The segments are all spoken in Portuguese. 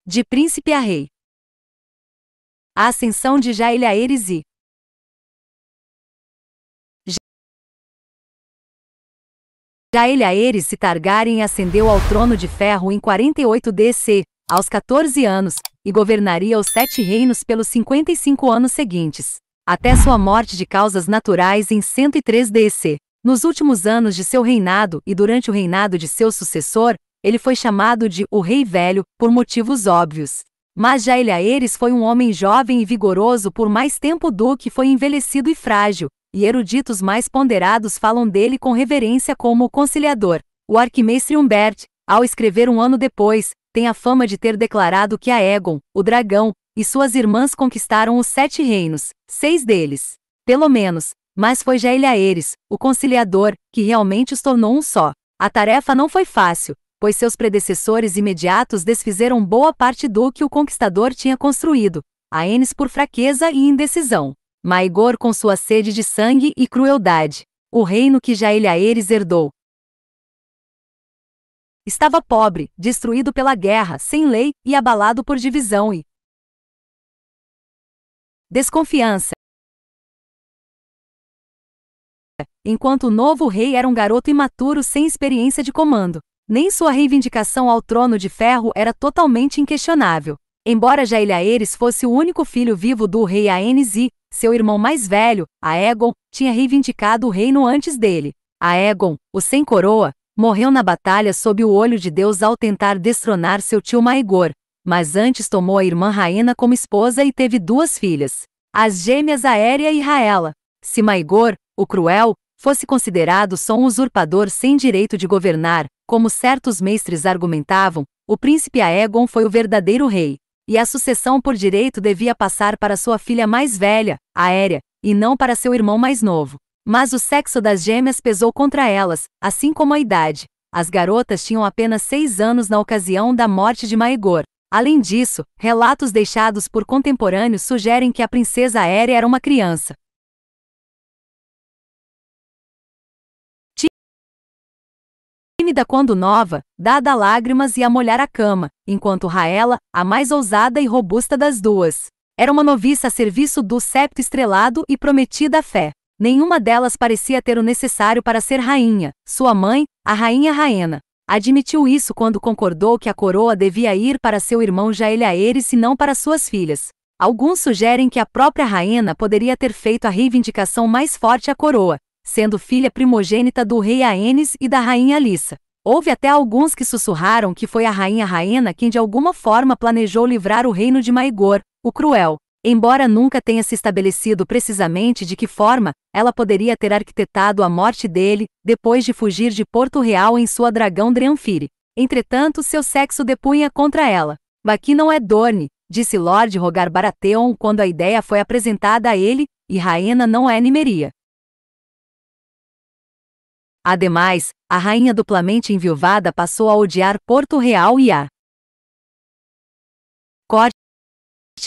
De príncipe a rei. A ascensão de Jaeliaeres e Jaeliaeres Targaryen ascendeu ao trono de ferro em 48 DC, aos 14 anos, e governaria os 7 reinos pelos 55 anos seguintes, até sua morte de causas naturais em 103 DC. Nos últimos anos de seu reinado e durante o reinado de seu sucessor, ele foi chamado de o Rei Velho, por motivos óbvios. Mas Jaeliaeres foi um homem jovem e vigoroso por mais tempo do que foi envelhecido e frágil, e eruditos mais ponderados falam dele com reverência como o conciliador. O arquimestre Humbert, ao escrever um ano depois, tem a fama de ter declarado que Aegon, o dragão, e suas irmãs conquistaram os 7 reinos, 6 deles, pelo menos, mas foi Jaeliaeres, o conciliador, que realmente os tornou um só. A tarefa não foi fácil, pois seus predecessores imediatos desfizeram boa parte do que o conquistador tinha construído, Aenys por fraqueza e indecisão, Maegor com sua sede de sangue e crueldade. O reino que Jaeliaeres herdou estava pobre, destruído pela guerra, sem lei, e abalado por divisão e desconfiança. Enquanto o novo rei era um garoto imaturo sem experiência de comando. Nem sua reivindicação ao trono de ferro era totalmente inquestionável. Embora Jaeliaeres fosse o único filho vivo do rei Aenys e, seu irmão mais velho, Aegon, tinha reivindicado o reino antes dele. Aegon, o sem coroa, morreu na batalha sob o olho de Deus ao tentar destronar seu tio Maegor, mas antes tomou a irmã Rhaena como esposa e teve 2 filhas, as gêmeas Aérea e Raela. Se Maegor, o cruel, fosse considerado só um usurpador sem direito de governar, como certos mestres argumentavam, o príncipe Aegon foi o verdadeiro rei, e a sucessão por direito devia passar para sua filha mais velha, Aérea, e não para seu irmão mais novo. Mas o sexo das gêmeas pesou contra elas, assim como a idade. As garotas tinham apenas 6 anos na ocasião da morte de Maegor. Além disso, relatos deixados por contemporâneos sugerem que a princesa Aérea era uma criança. Tímida quando nova, dada a lágrimas e a molhar a cama, enquanto Raela, a mais ousada e robusta das duas, era uma noviça a serviço do septo estrelado e prometida à fé. Nenhuma delas parecia ter o necessário para ser rainha. Sua mãe, a rainha Rhaena, admitiu isso quando concordou que a coroa devia ir para seu irmão Jaeliaeres e não para suas filhas. Alguns sugerem que a própria Rhaena poderia ter feito a reivindicação mais forte à coroa, sendo filha primogênita do rei Aenys e da rainha Alyssa. Houve até alguns que sussurraram que foi a rainha Rhaena quem de alguma forma planejou livrar o reino de Maegor, o cruel. Embora nunca tenha se estabelecido precisamente de que forma, ela poderia ter arquitetado a morte dele, depois de fugir de Porto Real em sua dragão Drenfire. Entretanto, seu sexo depunha contra ela. Aqui não é Dorne, disse Lord Rogar Baratheon quando a ideia foi apresentada a ele, e Rhaena não é Nymeria. Ademais, a rainha duplamente enviuvada passou a odiar Porto Real e a corte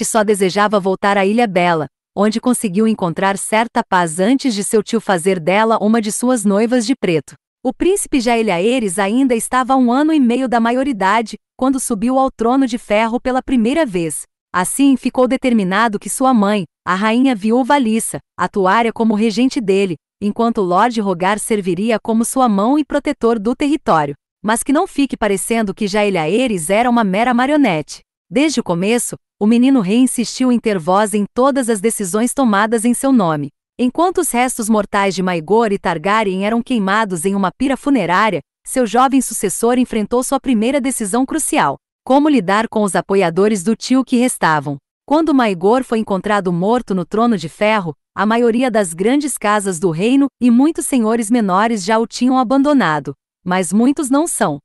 só desejava voltar à Ilha Bela, onde conseguiu encontrar certa paz antes de seu tio fazer dela uma de suas noivas de preto. O príncipe Jaeliaeres ainda estava a 1 ano e meio da maioridade, quando subiu ao trono de ferro pela primeira vez. Assim ficou determinado que sua mãe, a rainha viúva Alyssa, atuaria como regente dele, enquanto Lord Rogar serviria como sua mão e protetor do território. Mas que não fique parecendo que Jaeliaeres era uma mera marionete. Desde o começo, o menino rei insistiu em ter voz em todas as decisões tomadas em seu nome. Enquanto os restos mortais de Maegor e Targaryen eram queimados em uma pira funerária, seu jovem sucessor enfrentou sua primeira decisão crucial: como lidar com os apoiadores do tio que restavam. Quando Maegor foi encontrado morto no trono de ferro, a maioria das grandes casas do reino e muitos senhores menores já o tinham abandonado. Mas muitos não são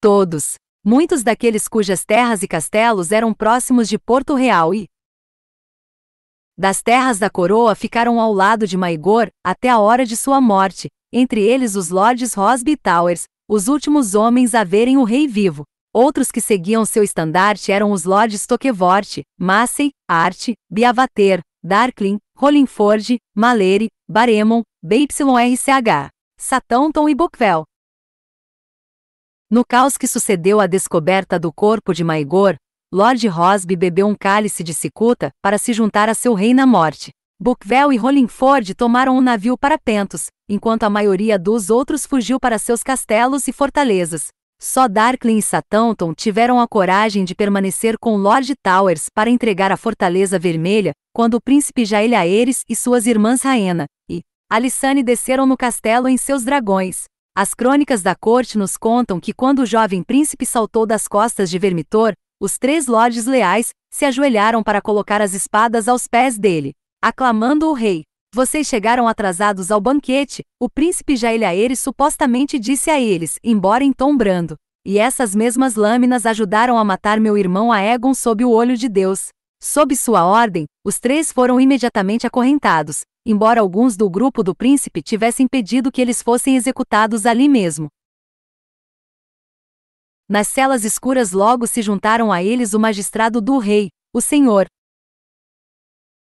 todos. Muitos daqueles cujas terras e castelos eram próximos de Porto Real e das terras da coroa ficaram ao lado de Maegor até a hora de sua morte, entre eles os Lords Rosby e Towers, os últimos homens a verem o rei vivo. Outros que seguiam seu estandarte eram os Lords Tokevort, Massey, Art, Biavater, Darklin, Hollingford, Maleri, Baremon, BYRCH, Satanton e Bookvel. No caos que sucedeu à descoberta do corpo de Maegor, Lord Rosby bebeu um cálice de cicuta para se juntar a seu rei na morte. Buckville e Hollingford tomaram um navio para Pentos, enquanto a maioria dos outros fugiu para seus castelos e fortalezas. Só Darklin e Southampton tiveram a coragem de permanecer com Lord Towers para entregar a Fortaleza Vermelha, quando o príncipe Jael Aerys e suas irmãs Rhaena e Alysanne desceram no castelo em seus dragões. As crônicas da corte nos contam que quando o jovem príncipe saltou das costas de Vermitor, os 3 lordes leais se ajoelharam para colocar as espadas aos pés dele, aclamando o rei. Vocês chegaram atrasados ao banquete, o príncipe Jael Aerys supostamente disse a eles, embora em tom brando. E essas mesmas lâminas ajudaram a matar meu irmão Aegon sob o olho de Deus. Sob sua ordem, os 3 foram imediatamente acorrentados, embora alguns do grupo do príncipe tivessem pedido que eles fossem executados ali mesmo. Nas celas escuras logo se juntaram a eles o magistrado do rei, o senhor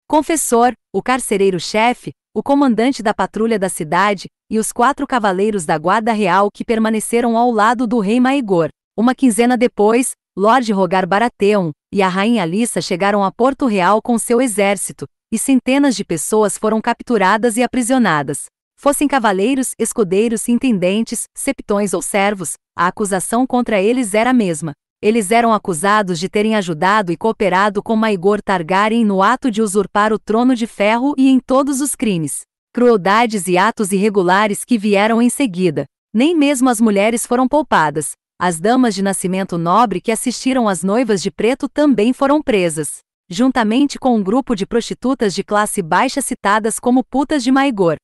confessor, o carcereiro-chefe, o comandante da patrulha da cidade, e os 4 cavaleiros da guarda real que permaneceram ao lado do rei Maegor. Uma quinzena depois, Lord Rogar Baratheon e a rainha Alyssa chegaram a Porto Real com seu exército, e centenas de pessoas foram capturadas e aprisionadas. Fossem cavaleiros, escudeiros, intendentes, septões ou servos, a acusação contra eles era a mesma. Eles eram acusados de terem ajudado e cooperado com Maegor Targaryen no ato de usurpar o trono de ferro e em todos os crimes, crueldades e atos irregulares que vieram em seguida. Nem mesmo as mulheres foram poupadas. As damas de nascimento nobre que assistiram às noivas de preto também foram presas, juntamente com um grupo de prostitutas de classe baixa citadas como putas de Maegor.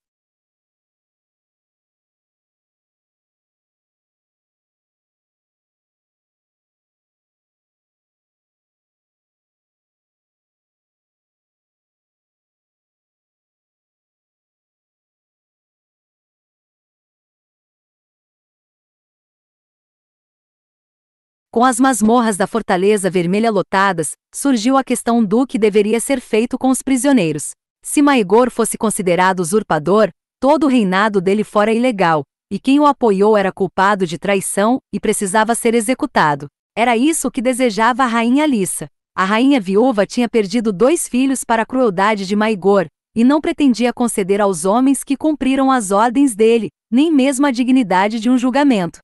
Com as masmorras da Fortaleza Vermelha lotadas, surgiu a questão do que deveria ser feito com os prisioneiros. Se Maegor fosse considerado usurpador, todo o reinado dele fora ilegal, e quem o apoiou era culpado de traição e precisava ser executado. Era isso que desejava a rainha Alyssa. A rainha viúva tinha perdido 2 filhos para a crueldade de Maegor, e não pretendia conceder aos homens que cumpriram as ordens dele, nem mesmo a dignidade de um julgamento.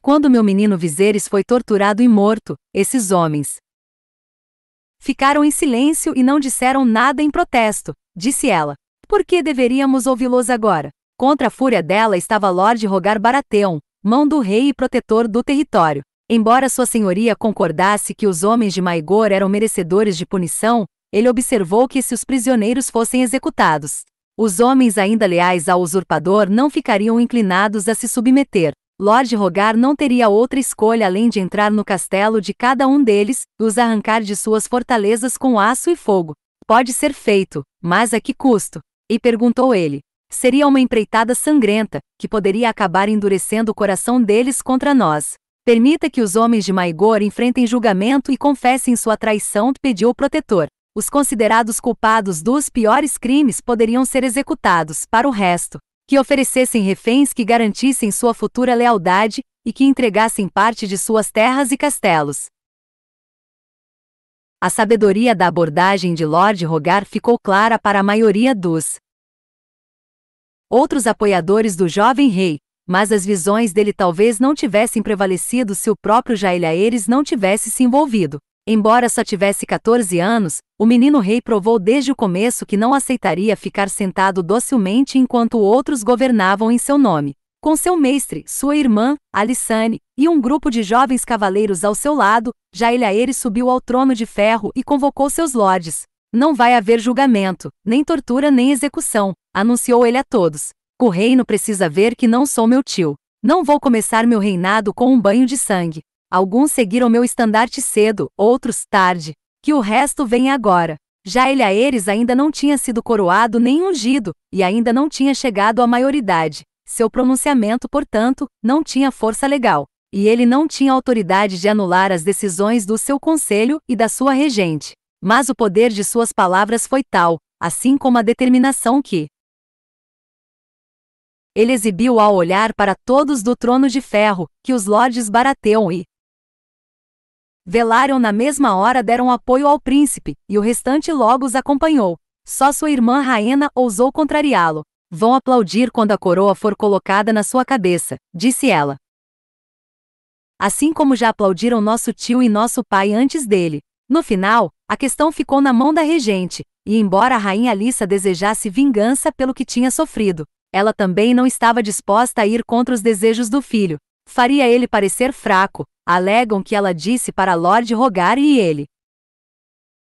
Quando meu menino Viserys foi torturado e morto, esses homens ficaram em silêncio e não disseram nada em protesto, disse ela. Por que deveríamos ouvi-los agora? Contra a fúria dela estava Lord Rogar Baratheon, mão do rei e protetor do território. Embora sua senhoria concordasse que os homens de Maegor eram merecedores de punição, ele observou que se os prisioneiros fossem executados, os homens ainda leais ao usurpador não ficariam inclinados a se submeter. Lord Rogar não teria outra escolha além de entrar no castelo de cada um deles e os arrancar de suas fortalezas com aço e fogo. Pode ser feito, mas a que custo? E perguntou ele. Seria uma empreitada sangrenta, que poderia acabar endurecendo o coração deles contra nós. Permita que os homens de Maegor enfrentem julgamento e confessem sua traição, pediu o protetor. Os considerados culpados dos piores crimes poderiam ser executados, para o resto, que oferecessem reféns que garantissem sua futura lealdade e que entregassem parte de suas terras e castelos. A sabedoria da abordagem de Lord Rogar ficou clara para a maioria dos outros apoiadores do jovem rei, mas as visões dele talvez não tivessem prevalecido se o próprio Jael Aerys não tivesse se envolvido. Embora só tivesse 14 anos, o menino rei provou desde o começo que não aceitaria ficar sentado docilmente enquanto outros governavam em seu nome. Com seu mestre, sua irmã, Alysanne, e um grupo de jovens cavaleiros ao seu lado, Jael Aerys subiu ao trono de ferro e convocou seus lordes. Não vai haver julgamento, nem tortura nem execução, anunciou ele a todos. O reino precisa ver que não sou meu tio. Não vou começar meu reinado com um banho de sangue. Alguns seguiram meu estandarte cedo, outros tarde. Que o resto venha agora. Jael Aerys ainda não tinha sido coroado nem ungido, e ainda não tinha chegado à maioridade. Seu pronunciamento, portanto, não tinha força legal, e ele não tinha autoridade de anular as decisões do seu conselho e da sua regente. Mas o poder de suas palavras foi tal, assim como a determinação que ele exibiu ao olhar para todos do trono de ferro, que os lordes Baratheon e Velaryon na mesma hora deram apoio ao príncipe, e o restante logo os acompanhou. Só sua irmã Rhaena ousou contrariá-lo. Vão aplaudir quando a coroa for colocada na sua cabeça, disse ela. Assim como já aplaudiram nosso tio e nosso pai antes dele. No final, a questão ficou na mão da regente, e embora a rainha Alyssa desejasse vingança pelo que tinha sofrido, ela também não estava disposta a ir contra os desejos do filho. Faria ele parecer fraco, alegam que ela disse para Lord Rogar e ele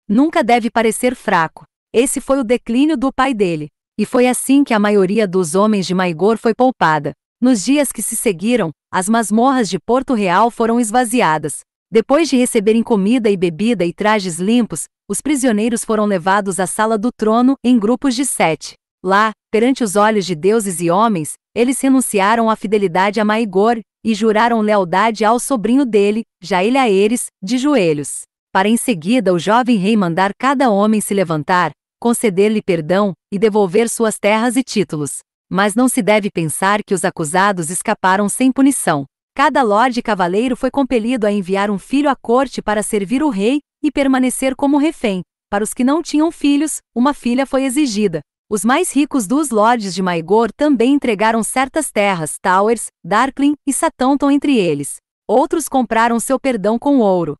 nunca deve parecer fraco. Esse foi o declínio do pai dele. E foi assim que a maioria dos homens de Maegor foi poupada. Nos dias que se seguiram, as masmorras de Porto Real foram esvaziadas. Depois de receberem comida e bebida e trajes limpos, os prisioneiros foram levados à sala do trono em grupos de 7. Lá, perante os olhos de deuses e homens, eles renunciaram à fidelidade a Maegor e juraram lealdade ao sobrinho dele, Jaele-Aerys, de joelhos. Para em seguida o jovem rei mandar cada homem se levantar, conceder-lhe perdão e devolver suas terras e títulos. Mas não se deve pensar que os acusados escaparam sem punição. Cada lorde cavaleiro foi compelido a enviar um filho à corte para servir o rei e permanecer como refém. Para os que não tinham filhos, uma filha foi exigida. Os mais ricos dos lordes de Maegor também entregaram certas terras, Towers, Darkling e Satanton entre eles. Outros compraram seu perdão com ouro.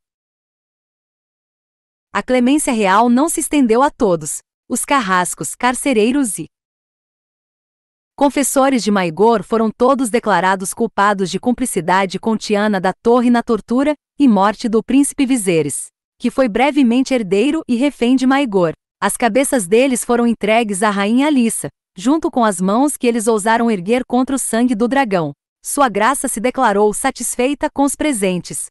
A clemência real não se estendeu a todos. Os carrascos, carcereiros e confessores de Maegor foram todos declarados culpados de cumplicidade com Tiana da Torre na tortura e morte do príncipe Viserys, que foi brevemente herdeiro e refém de Maegor. As cabeças deles foram entregues à rainha Alyssa, junto com as mãos que eles ousaram erguer contra o sangue do dragão. Sua graça se declarou satisfeita com os presentes.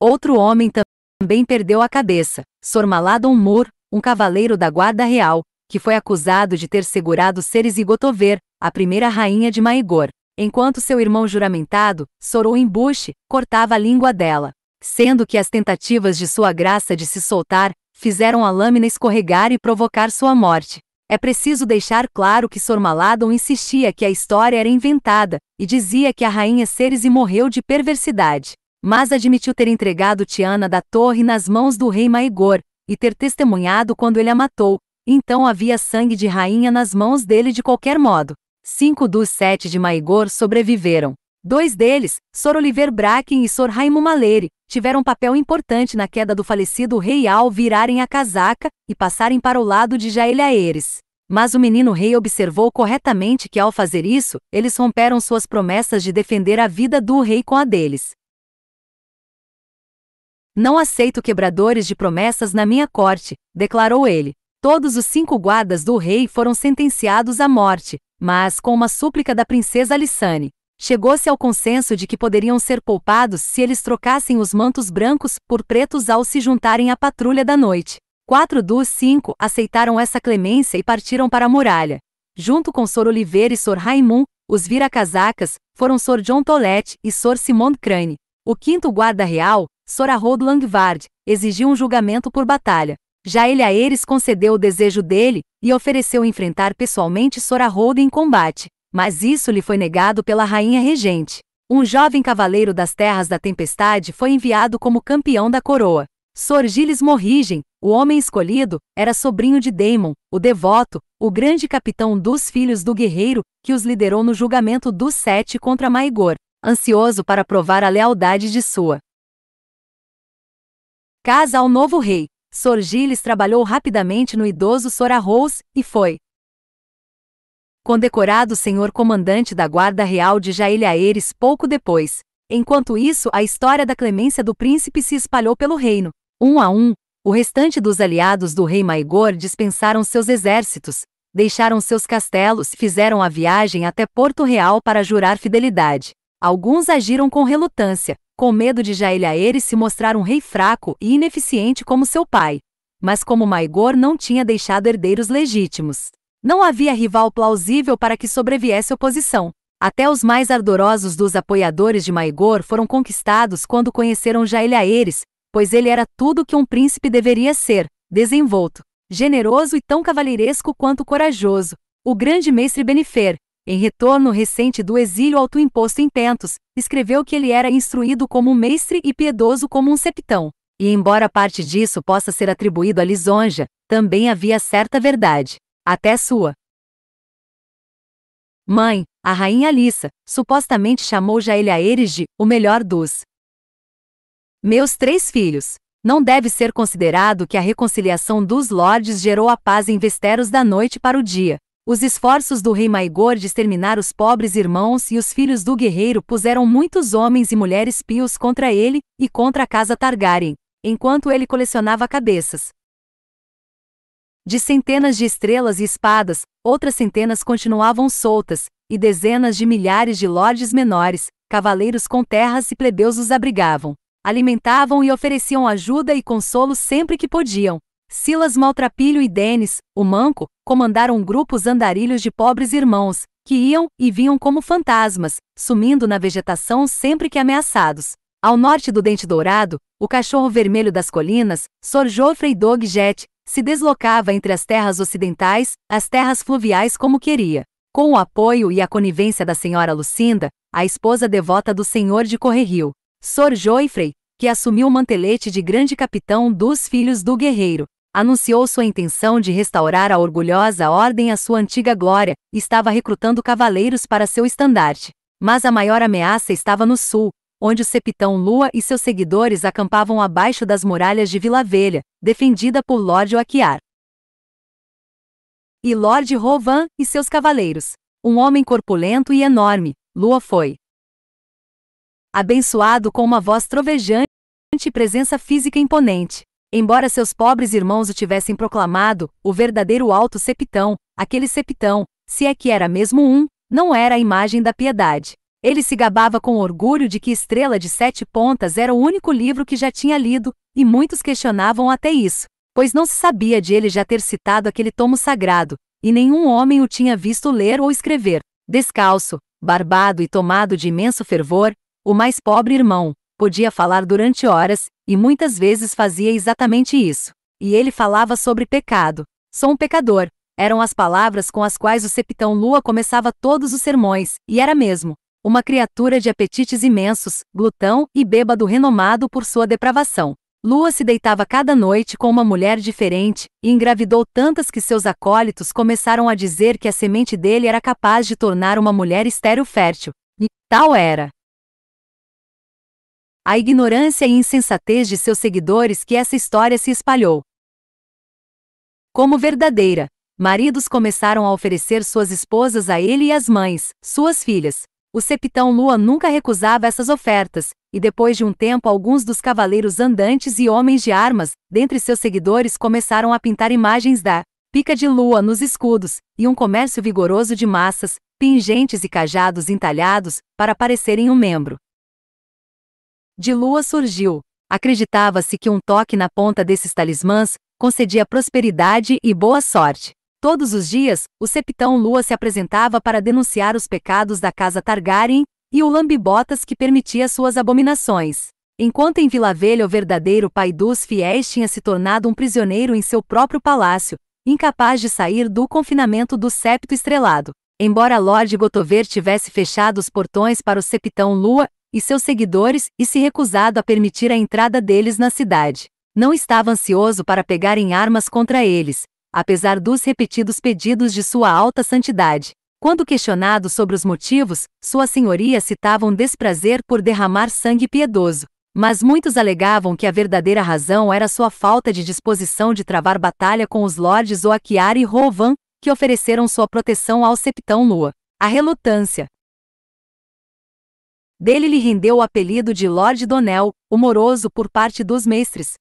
Outro homem também perdeu a cabeça, Sor-Maladon Mur, um cavaleiro da guarda real, que foi acusado de ter segurado Ceres Gotover, a primeira rainha de Maegor, enquanto seu irmão juramentado, Sor-Imbush, cortava a língua dela. Sendo que as tentativas de sua graça de se soltar, fizeram a lâmina escorregar e provocar sua morte. É preciso deixar claro que Sor-Maladon insistia que a história era inventada, e dizia que a rainha Ceres morreu de perversidade. Mas admitiu ter entregado Tiana da Torre nas mãos do rei Maegor, e ter testemunhado quando ele a matou. Então havia sangue de rainha nas mãos dele de qualquer modo. 5 dos 7 de Maegor sobreviveram. 2 deles, Sor Oliver Bracken e Sor Raimo Malere, tiveram papel importante na queda do falecido rei ao virarem a casaca e passarem para o lado de Jaele-Aerys. Mas o menino rei observou corretamente que ao fazer isso, eles romperam suas promessas de defender a vida do rei com a deles. Não aceito quebradores de promessas na minha corte, declarou ele. Todos os 5 guardas do rei foram sentenciados à morte, mas com uma súplica da princesa Alysanne. Chegou-se ao consenso de que poderiam ser poupados se eles trocassem os mantos brancos por pretos ao se juntarem à patrulha da noite. 4 dos 5 aceitaram essa clemência e partiram para a muralha. Junto com Sor Oliver e Sor Raimund, os vira-casacas foram Sor John Tollett e Sor Simond Crane. O 5º guarda real, Sor Harold Langvard, exigiu um julgamento por batalha. Jaele-Aerys concedeu o desejo dele e ofereceu enfrentar pessoalmente Sor Harold em combate, mas isso lhe foi negado pela rainha regente. Um jovem cavaleiro das Terras da Tempestade foi enviado como campeão da coroa. Sor Giles Morrigen, o homem escolhido, era sobrinho de Daemon, o devoto, o grande capitão dos filhos do guerreiro, que os liderou no julgamento dos 7 contra Maegor, ansioso para provar a lealdade de sua casa ao novo rei. Sor Giles trabalhou rapidamente no idoso Sor Arrows, e foi condecorado senhor comandante da Guarda Real de Jaele-Aerys pouco depois. Enquanto isso, a história da clemência do príncipe se espalhou pelo reino. Um a um, o restante dos aliados do rei Maegor dispensaram seus exércitos, deixaram seus castelos e fizeram a viagem até Porto Real para jurar fidelidade. Alguns agiram com relutância, com medo de Jaele-Aerys se mostrar um rei fraco e ineficiente como seu pai. mas como Maegor não tinha deixado herdeiros legítimos, não havia rival plausível para que sobreviesse oposição. Até os mais ardorosos dos apoiadores de Maegor foram conquistados quando conheceram Jaeliaeres, pois ele era tudo que um príncipe deveria ser: desenvolto, generoso e tão cavalheiresco quanto corajoso. O grande mestre Benifer, em retorno recente do exílio autoimposto em Pentos, escreveu que ele era instruído como um mestre e piedoso como um septão. E embora parte disso possa ser atribuído a Lisonja, também havia certa verdade. Até sua mãe, a rainha Alissa, supostamente chamou Jaeliaeres de o melhor dos meus 3 filhos. Não deve ser considerado que a reconciliação dos lordes gerou a paz em Westeros da noite para o dia. Os esforços do rei Maegor de exterminar os pobres irmãos e os filhos do guerreiro puseram muitos homens e mulheres pios contra ele e contra a casa Targaryen, enquanto ele colecionava cabeças de centenas de estrelas e espadas, outras centenas continuavam soltas, e dezenas de milhares de lordes menores, cavaleiros com terras e plebeus os abrigavam, alimentavam e ofereciam ajuda e consolo sempre que podiam. Silas Maltrapilho e Dennis, o Manco, comandaram grupos andarilhos de pobres irmãos, que iam e vinham como fantasmas, sumindo na vegetação sempre que ameaçados. Ao norte do Dente Dourado, o cachorro vermelho das colinas, Sor Joffrey Dogjet, se deslocava entre as terras ocidentais, as terras fluviais como queria. Com o apoio e a conivência da senhora Lucinda, a esposa devota do senhor de Correrio, Sor Joffrey, que assumiu o mantelete de grande capitão dos filhos do guerreiro, anunciou sua intenção de restaurar a orgulhosa ordem à sua antiga glória, e estava recrutando cavaleiros para seu estandarte. Mas a maior ameaça estava no sul, onde o septão Lua e seus seguidores acampavam abaixo das muralhas de Vila Velha, defendida por Lord Oakiar e Lord Rovan e seus cavaleiros. Um homem corpulento e enorme, Lua foi abençoado com uma voz trovejante e presença física imponente. Embora seus pobres irmãos o tivessem proclamado o verdadeiro alto septão, aquele septão, se é que era mesmo um, não era a imagem da piedade. Ele se gabava com orgulho de que Estrela de Sete Pontas era o único livro que já tinha lido, e muitos questionavam até isso, pois não se sabia de ele já ter citado aquele tomo sagrado, e nenhum homem o tinha visto ler ou escrever. Descalço, barbado e tomado de imenso fervor, o mais pobre irmão podia falar durante horas, e muitas vezes fazia exatamente isso. E ele falava sobre pecado. Sou um pecador, eram as palavras com as quais o septão Lua começava todos os sermões, e era mesmo uma criatura de apetites imensos, glutão e bêbado renomado por sua depravação. Lua se deitava cada noite com uma mulher diferente, e engravidou tantas que seus acólitos começaram a dizer que a semente dele era capaz de tornar uma mulher estéril fértil. E tal era a ignorância e insensatez de seus seguidores que essa história se espalhou como verdadeira. Maridos começaram a oferecer suas esposas a ele e às mães, suas filhas. O septão Lua nunca recusava essas ofertas, e depois de um tempo alguns dos cavaleiros andantes e homens de armas, dentre seus seguidores começaram a pintar imagens da pica de Lua nos escudos, e um comércio vigoroso de massas, pingentes e cajados entalhados, para parecerem um membro de Lua surgiu. Acreditava-se que um toque na ponta desses talismãs concedia prosperidade e boa sorte. Todos os dias, o septão Lua se apresentava para denunciar os pecados da casa Targaryen e o lambibotas que permitia suas abominações. Enquanto em Vila Velha o verdadeiro pai dos fiéis tinha se tornado um prisioneiro em seu próprio palácio, incapaz de sair do confinamento do septo estrelado. Embora Lord Gotover tivesse fechado os portões para o septão Lua e seus seguidores e se recusado a permitir a entrada deles na cidade, não estava ansioso para pegar em armas contra eles, apesar dos repetidos pedidos de sua alta santidade. Quando questionado sobre os motivos, sua senhoria citava um desprazer por derramar sangue piedoso, mas muitos alegavam que a verdadeira razão era sua falta de disposição de travar batalha com os lordes Oakiar e Rovan, que ofereceram sua proteção ao septão Lua. A relutância dele lhe rendeu o apelido de Lord Donel, o moroso, por parte dos mestres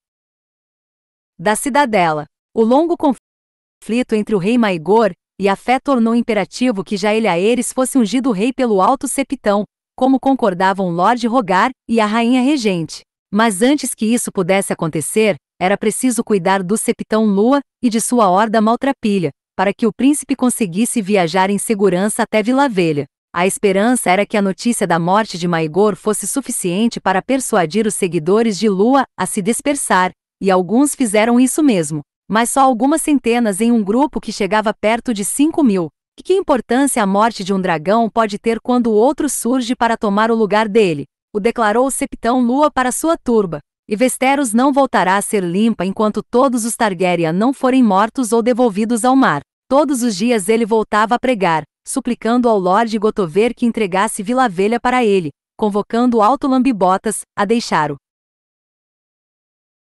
da cidadela. O longo conflito entre o rei Maegor e a fé tornou imperativo que Jaeliaeres fosse ungido rei pelo alto septão, como concordavam Lord Rogar e a rainha regente. Mas antes que isso pudesse acontecer, Era preciso cuidar do Septão Lua e de sua horda maltrapilha, para que o príncipe conseguisse viajar em segurança até Vila Velha. A esperança era que a notícia da morte de Maegor fosse suficiente para persuadir os seguidores de Lua a se dispersar, e alguns fizeram isso mesmo, mas só algumas centenas em um grupo que chegava perto de 5.000. Que importância a morte de um dragão pode ter quando o outro surge para tomar o lugar dele? O declarou o Septão Lua para sua turba. E Westeros não voltará a ser limpa enquanto todos os Targaryen não forem mortos ou devolvidos ao mar. Todos os dias ele voltava a pregar, suplicando ao Lorde Gotover que entregasse Vila Velha para ele, convocando o Alto Lambibotas a deixar o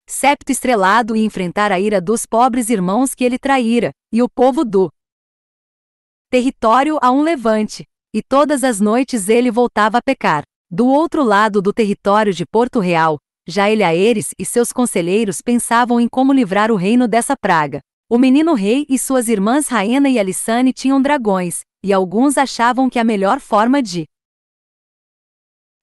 septo estrelado e enfrentar a ira dos pobres irmãos que ele traíra, e o povo do território a um levante. E todas as noites ele voltava a pecar. Do outro lado do território de Porto Real, Jaehaerys e seus conselheiros pensavam em como livrar o reino dessa praga. O menino rei e suas irmãs Rhaena e Alysanne tinham dragões, e alguns achavam que a melhor forma de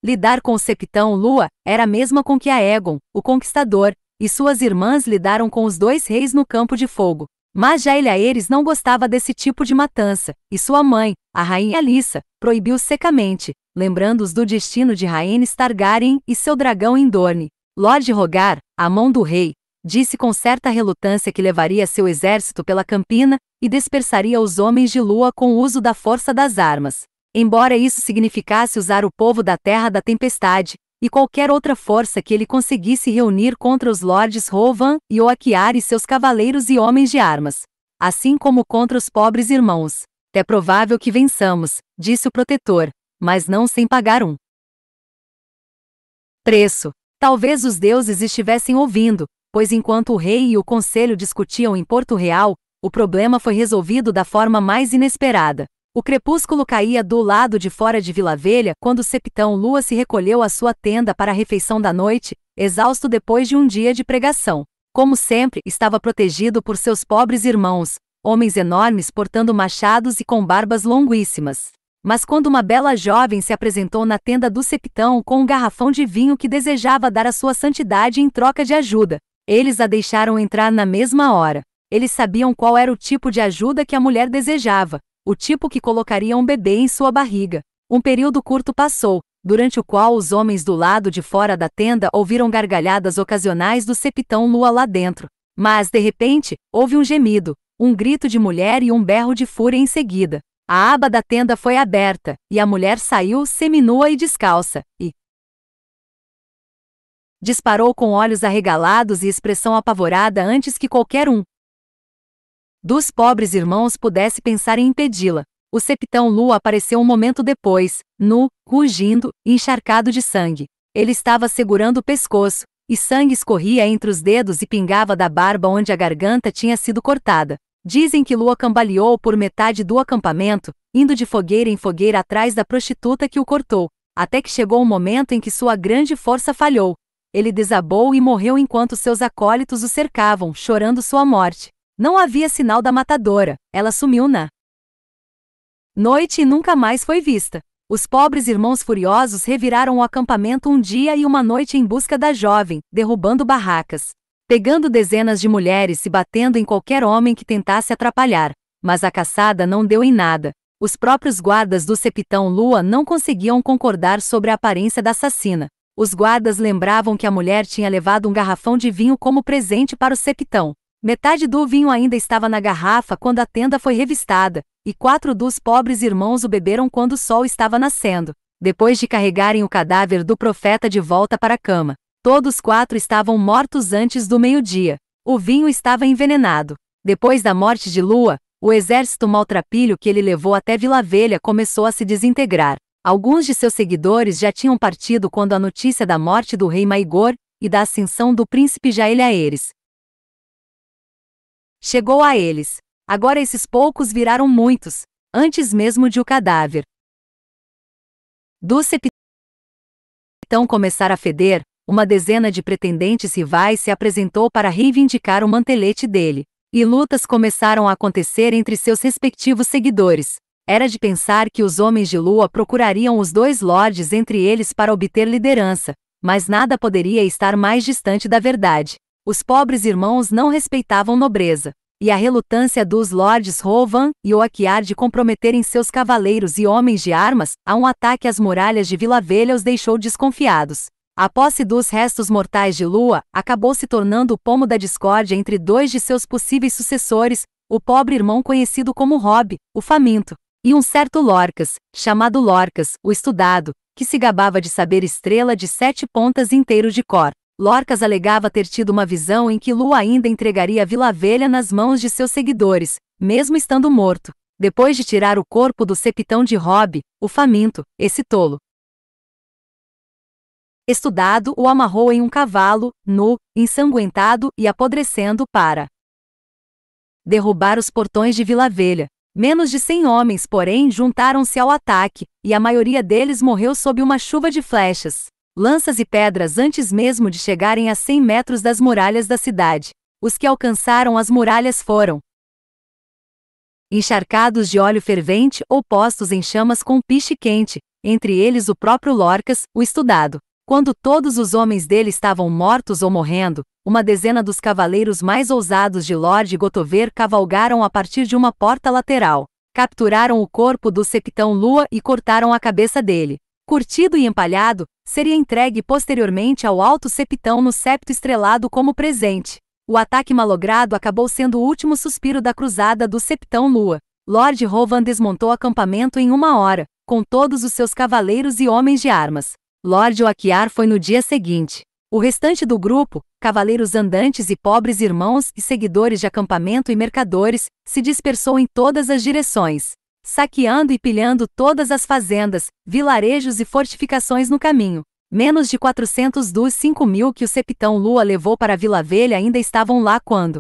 lidar com o Septão Lua era a mesma com que Aegon, o Conquistador, e suas irmãs lidaram com os dois reis no Campo de Fogo. Mas Jaehaerys não gostava desse tipo de matança, e sua mãe, a rainha Alyssa, proibiu secamente, lembrando-os do destino de Rhaenys Targaryen e seu dragão em Dorne. Lord Rogar, a mão do rei, disse com certa relutância que levaria seu exército pela campina e dispersaria os homens de Lua com o uso da força das armas. Embora isso significasse usar o povo da Terra da Tempestade e qualquer outra força que ele conseguisse reunir contra os lordes Rovan e Oakiar e seus cavaleiros e homens de armas, assim como contra os pobres irmãos. É provável que vençamos, disse o protetor, mas não sem pagar um preço. Talvez os deuses estivessem ouvindo, pois enquanto o rei e o conselho discutiam em Porto Real, o problema foi resolvido da forma mais inesperada. O crepúsculo caía do lado de fora de Vila Velha quando o Septão Lua se recolheu à sua tenda para a refeição da noite, exausto depois de um dia de pregação. Como sempre, estava protegido por seus pobres irmãos, homens enormes portando machados e com barbas longuíssimas. Mas quando uma bela jovem se apresentou na tenda do Septão com um garrafão de vinho que desejava dar à sua santidade em troca de ajuda, eles a deixaram entrar na mesma hora. Eles sabiam qual era o tipo de ajuda que a mulher desejava, o tipo que colocaria um bebê em sua barriga. Um período curto passou, durante o qual os homens do lado de fora da tenda ouviram gargalhadas ocasionais do Septão Lua lá dentro. Mas, de repente, houve um gemido, um grito de mulher e um berro de fúria em seguida. A aba da tenda foi aberta, e a mulher saiu seminua e descalça, e disparou com olhos arregalados e expressão apavorada antes que qualquer um dos pobres irmãos pudesse pensar em impedi-la. O Septão Lua apareceu um momento depois, nu, rugindo e encharcado de sangue. Ele estava segurando o pescoço, e sangue escorria entre os dedos e pingava da barba onde a garganta tinha sido cortada. Dizem que Lua cambaleou por metade do acampamento, indo de fogueira em fogueira atrás da prostituta que o cortou, até que chegou um momento em que sua grande força falhou. Ele desabou e morreu enquanto seus acólitos o cercavam, chorando sua morte. Não havia sinal da matadora, ela sumiu na noite e nunca mais foi vista. Os pobres irmãos furiosos reviraram o acampamento um dia e uma noite em busca da jovem, derrubando barracas, pegando dezenas de mulheres e batendo em qualquer homem que tentasse atrapalhar. Mas a caçada não deu em nada. Os próprios guardas do Septão Lua não conseguiam concordar sobre a aparência da assassina. Os guardas lembravam que a mulher tinha levado um garrafão de vinho como presente para o Septão. Metade do vinho ainda estava na garrafa quando a tenda foi revistada, e 4 dos pobres irmãos o beberam quando o sol estava nascendo. Depois de carregarem o cadáver do profeta de volta para a cama, todos 4 estavam mortos antes do meio-dia. O vinho estava envenenado. Depois da morte de Lua, o exército maltrapilho que ele levou até Vila Velha começou a se desintegrar. Alguns de seus seguidores já tinham partido quando a notícia da morte do rei Maegor e da ascensão do príncipe Jaehaerys chegou a eles. Agora esses poucos viraram muitos, antes mesmo de o cadáver do Septão começar a feder, uma dezena de pretendentes rivais se apresentou para reivindicar o mantelete dele, e lutas começaram a acontecer entre seus respectivos seguidores. Era de pensar que os homens de Lua procurariam os 2 lordes entre eles para obter liderança, mas nada poderia estar mais distante da verdade. Os pobres irmãos não respeitavam nobreza, e a relutância dos lords Rohan e Oakiar de comprometerem seus cavaleiros e homens de armas a um ataque às muralhas de Vila Velha os deixou desconfiados. A posse dos restos mortais de Lua acabou se tornando o pomo da discórdia entre dois de seus possíveis sucessores, o pobre irmão conhecido como Robb, o faminto, e um certo Lorcas, chamado Lorcas, o estudado, que se gabava de saber estrela de 7 pontas inteiro de cor. Lorcas alegava ter tido uma visão em que Lua ainda entregaria Vila Velha nas mãos de seus seguidores, mesmo estando morto, depois de tirar o corpo do septão de Robb, o faminto, esse tolo estudado o amarrou em um cavalo, nu, ensanguentado e apodrecendo para derrubar os portões de Vila Velha. Menos de 100 homens, porém, juntaram-se ao ataque, e a maioria deles morreu sob uma chuva de flechas, lanças e pedras antes mesmo de chegarem a 100 metros das muralhas da cidade. Os que alcançaram as muralhas foram encharcados de óleo fervente ou postos em chamas com piche quente, entre eles o próprio Lorcas, o estudado. Quando todos os homens dele estavam mortos ou morrendo, uma dezena dos cavaleiros mais ousados de Lord Gotover cavalgaram a partir de uma porta lateral, capturaram o corpo do septão Lua e cortaram a cabeça dele. Curtido e empalhado, seria entregue posteriormente ao alto septão no septo estrelado como presente. O ataque malogrado acabou sendo o último suspiro da cruzada do septão Lua. Lord Rohan desmontou o acampamento em 1 hora, com todos os seus cavaleiros e homens de armas. Lord Oakiar foi no dia seguinte. O restante do grupo, cavaleiros andantes e pobres irmãos e seguidores de acampamento e mercadores, se dispersou em todas as direções, saqueando e pilhando todas as fazendas, vilarejos e fortificações no caminho. Menos de 400 dos 5.000 que o septão Lua levou para Vila Velha ainda estavam lá quando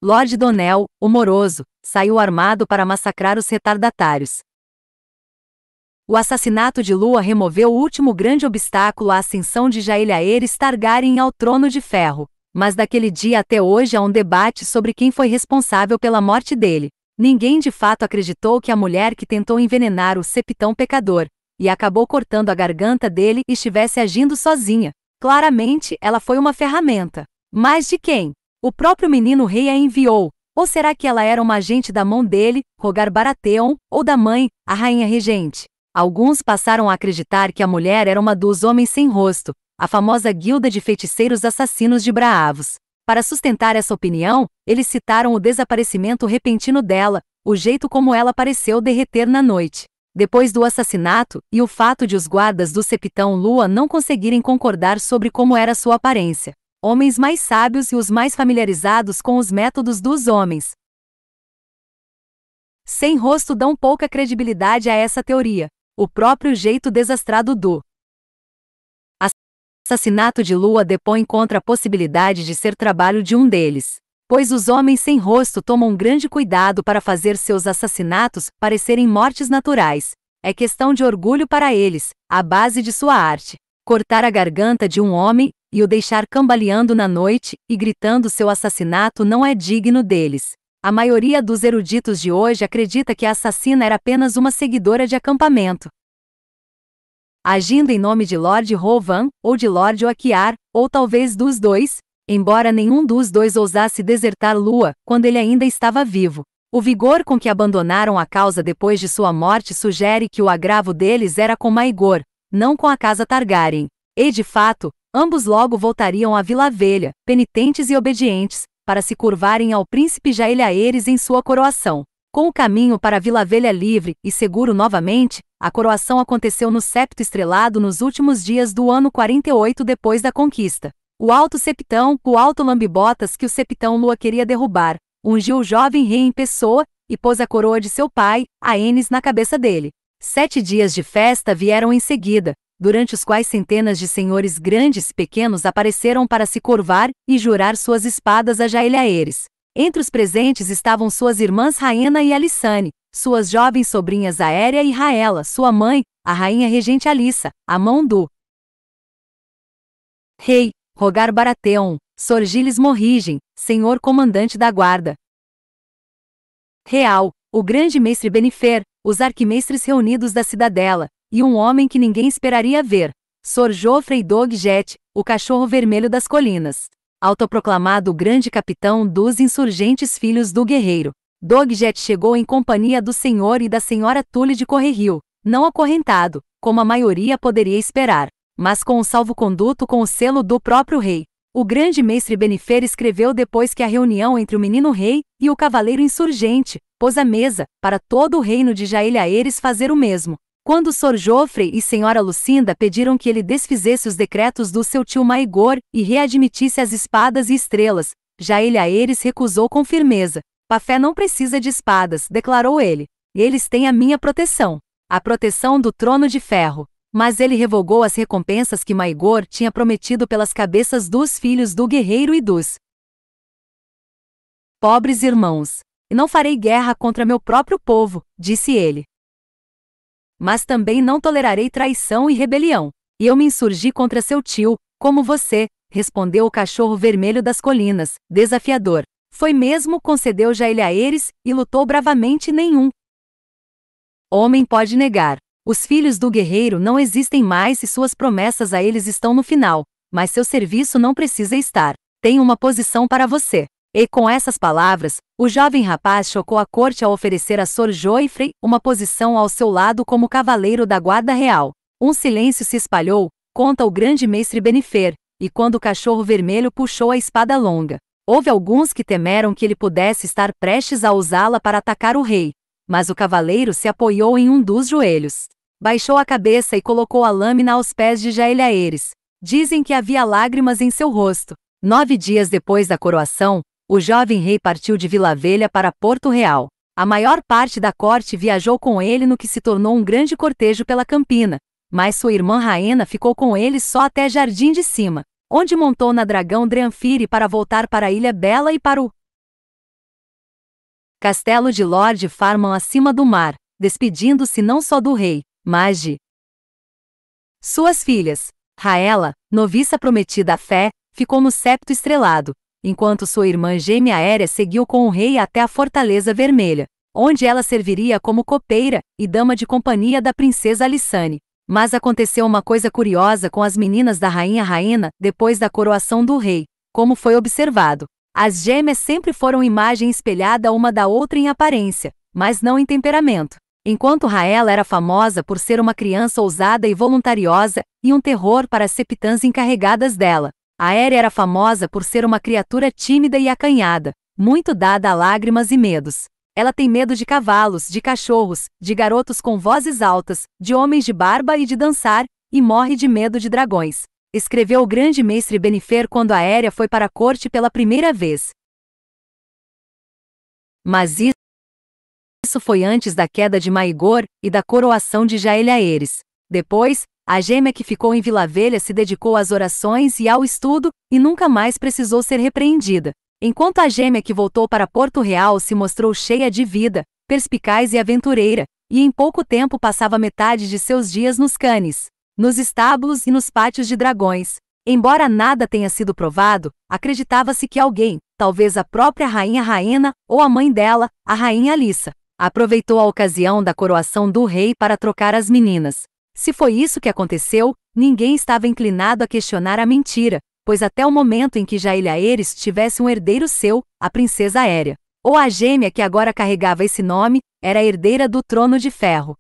Lord Donel, o moroso, saiu armado para massacrar os retardatários. O assassinato de Lua removeu o último grande obstáculo à ascensão de Jaehaerys Targaryen ao trono de ferro, mas daquele dia até hoje há um debate sobre quem foi responsável pela morte dele. Ninguém de fato acreditou que a mulher que tentou envenenar o septão pecador e acabou cortando a garganta dele estivesse agindo sozinha. Claramente, ela foi uma ferramenta. Mas de quem? O próprio menino rei a enviou. Ou será que ela era uma agente da mão dele, Rhaegar Baratheon, ou da mãe, a rainha regente? Alguns passaram a acreditar que a mulher era uma dos Homens Sem Rosto, a famosa guilda de feiticeiros assassinos de Braavos. Para sustentar essa opinião, eles citaram o desaparecimento repentino dela, o jeito como ela pareceu derreter na noite depois do assassinato, e o fato de os guardas do septão Lua não conseguirem concordar sobre como era sua aparência. Homens mais sábios e os mais familiarizados com os métodos dos homens sem rosto dão pouca credibilidade a essa teoria. O próprio jeito desastrado do assassinato de Lua depõe contra a possibilidade de ser trabalho de um deles, pois os homens sem rosto tomam grande cuidado para fazer seus assassinatos parecerem mortes naturais. É questão de orgulho para eles, a base de sua arte. Cortar a garganta de um homem e o deixar cambaleando na noite e gritando seu assassinato não é digno deles. A maioria dos eruditos de hoje acredita que a assassina era apenas uma seguidora de acampamento, agindo em nome de Lord Rohan, ou de Lord Oakiar, ou talvez dos dois, embora nenhum dos dois ousasse desertar Lua quando ele ainda estava vivo. O vigor com que abandonaram a causa depois de sua morte sugere que o agravo deles era com Maegor, não com a casa Targaryen. E de fato, ambos logo voltariam à Vila Velha, penitentes e obedientes, para se curvarem ao príncipe Jaehaerys em sua coroação. Com o caminho para a Vila Velha livre e seguro novamente, a coroação aconteceu no septo estrelado nos últimos dias do ano 48 depois da conquista. O alto septão, o alto lambibotas que o septão Lua queria derrubar, ungiu o jovem rei em pessoa e pôs a coroa de seu pai, Aenys, na cabeça dele. 7 dias de festa vieram em seguida, durante os quais centenas de senhores grandes e pequenos apareceram para se curvar e jurar suas espadas a Jaehaerys. Entre os presentes estavam suas irmãs Rhaena e Alysanne, suas jovens sobrinhas Aérea e Rhaella, sua mãe, a rainha regente Alyssa, a mão do rei, Rhaegar Baratheon, Sor Giles Morrigen, senhor comandante da guarda real, o grande mestre Benifer, os arquimestres reunidos da cidadela, e um homem que ninguém esperaria ver, Sor Joffrey Dogjet, o cachorro vermelho das colinas. Autoproclamado grande capitão dos insurgentes filhos do guerreiro, Dogjet chegou em companhia do senhor e da senhora Tully de Correrio, não acorrentado, como a maioria poderia esperar, mas com um salvo-conduto com o selo do próprio rei. O grande mestre Benifer escreveu depois que a reunião entre o menino rei e o cavaleiro insurgente pôs a mesa para todo o reino de Jaeliaeres fazer o mesmo. Quando Sor Joffrey e Senhora Lucinda pediram que ele desfizesse os decretos do seu tio Maegor e readmitisse as espadas e estrelas, Jaeliaeres recusou com firmeza. Pafé não precisa de espadas, declarou ele. Eles têm a minha proteção, a proteção do trono de ferro. Mas ele revogou as recompensas que Maegor tinha prometido pelas cabeças dos filhos do guerreiro e dos pobres irmãos. E não farei guerra contra meu próprio povo, disse ele. Mas também não tolerarei traição e rebelião. E eu me insurgi contra seu tio, como você, respondeu o cachorro vermelho das colinas, desafiador. Foi mesmo, concedeu Jaeliaeres, e lutou bravamente. Nenhum homem pode negar. Os filhos do guerreiro não existem mais e suas promessas a eles estão no final, mas seu serviço não precisa estar. Tenho uma posição para você. E com essas palavras, o jovem rapaz chocou a corte ao oferecer a Sor Joffrey uma posição ao seu lado como cavaleiro da guarda real. Um silêncio se espalhou, conta o grande mestre Benifer, e quando o cachorro vermelho puxou a espada longa, houve alguns que temeram que ele pudesse estar prestes a usá-la para atacar o rei. Mas o cavaleiro se apoiou em um dos joelhos, baixou a cabeça e colocou a lâmina aos pés de Jaeliaeres. Dizem que havia lágrimas em seu rosto. 9 dias depois da coroação, o jovem rei partiu de Vila Velha para Porto Real. A maior parte da corte viajou com ele no que se tornou um grande cortejo pela Campina, mas sua irmã Raena ficou com ele só até Jardim de Cima, onde montou na dragão Dranfire para voltar para a Ilha Bela e para o castelo de Lord Farman acima do mar, despedindo-se não só do rei, mas de suas filhas. Raela, noviça prometida à fé, ficou no septo estrelado, enquanto sua irmã gêmea Aérea seguiu com o rei até a Fortaleza Vermelha, onde ela serviria como copeira e dama de companhia da princesa Alysanne. Mas aconteceu uma coisa curiosa com as meninas da rainha Raena depois da coroação do rei, como foi observado. As gêmeas sempre foram imagem espelhada uma da outra em aparência, mas não em temperamento. Enquanto Raela era famosa por ser uma criança ousada e voluntariosa, e um terror para as septãs encarregadas dela, Aérea era famosa por ser uma criatura tímida e acanhada, muito dada a lágrimas e medos. Ela tem medo de cavalos, de cachorros, de garotos com vozes altas, de homens de barba e de dançar, e morre de medo de dragões. Escreveu o grande mestre Benifer quando Aérea foi para a corte pela primeira vez. Mas isso foi antes da queda de Maegor e da coroação de Jaeliaeres. Depois, a gêmea que ficou em Vila Velha se dedicou às orações e ao estudo, e nunca mais precisou ser repreendida. Enquanto a gêmea que voltou para Porto Real se mostrou cheia de vida, perspicaz e aventureira, e em pouco tempo passava metade de seus dias nos canes, nos estábulos e nos pátios de dragões. Embora nada tenha sido provado, acreditava-se que alguém, talvez a própria rainha Raena ou a mãe dela, a rainha Alissa, aproveitou a ocasião da coroação do rei para trocar as meninas. Se foi isso que aconteceu, ninguém estava inclinado a questionar a mentira, pois até o momento em que Jaeliaeres tivesse um herdeiro seu, a princesa Aérea, ou a gêmea que agora carregava esse nome, era a herdeira do trono de ferro.